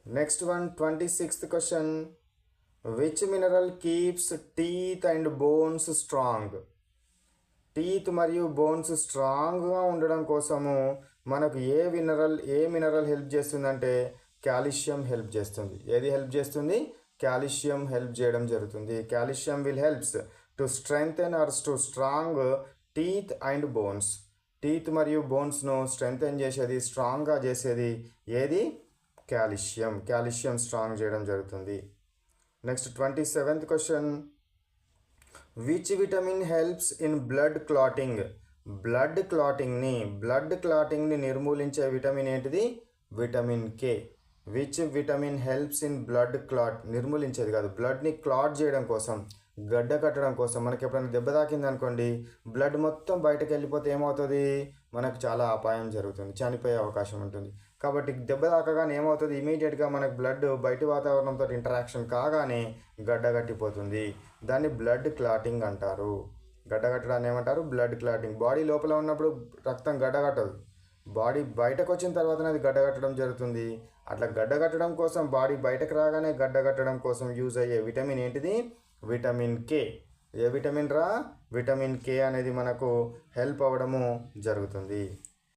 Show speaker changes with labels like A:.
A: Next one 26th question. Which mineral keeps teeth and bones strong? Teeth మరియు bones స్ట్రాంగ్గా ఉండడం కోసము మనకు ఏ మినరల్ హెల్ప్ చేస్తుందంటే కాల్షియం హెల్ప్ చేస్తుంది. ఏది హెల్ప్ చేస్తుంది? కాల్షియం హెల్ప్ చేయడం జరుగుతుంది. Calcium will helps to strengthen or to strong teeth and bones. Teeth మరియు బోన్స్ను స్ట్రెంగ్థెన్ చేసేది, స్ట్రాంగ్గా చేసేది ఏది? కాల్షియం. కాల్షియం స్ట్రాంగ్ చేయడం జరుగుతుంది. Next 27th question. Which vitamin helps in blood clotting? Blood క్లాటింగ్ని నిర్మూలించే విటమిన్ ఏంటిది? Vitamin K. Which vitamin helps in blood clot? నిర్మూలించేది కాదు, బ్లడ్ని క్లాట్ చేయడం కోసం, గడ్డ కట్టడం కోసం. మనకి ఎప్పుడైనా దెబ్బ తాకింది అనుకోండి, బ్లడ్ మొత్తం బయటకు వెళ్ళిపోతే ఏమవుతుంది? మనకు చాలా అపాయం జరుగుతుంది, చనిపోయే అవకాశం ఉంటుంది. కాబట్టి దెబ్బ తాకగానే ఏమవుతుంది? ఇమీడియట్గా మనకు బ్లడ్ బయటి వాతావరణంతో ఇంటరాక్షన్ కాగానే గడ్డ కట్టిపోతుంది. దాన్ని బ్లడ్ క్లాటింగ్ అంటారు. గడ్డ కట్టడాన్ని ఏమంటారు? Blood clotting. బాడీ లోపల ఉన్నప్పుడు రక్తం గడ్డ కట్టదు, బాడీ బయటకు వచ్చిన తర్వాతనే అది గడ్డ కట్టడం జరుగుతుంది. అట్లా గడ్డ కట్టడం కోసం, బాడీ బయటకు రాగానే గడ్డ కట్టడం కోసం యూజ్ అయ్యే విటమిన్ ఏంటిది? విటమిన్ కే. ఏ విటమిన్ రా? విటమిన్ కే అనేది మనకు హెల్ప్ అవ్వడము జరుగుతుంది.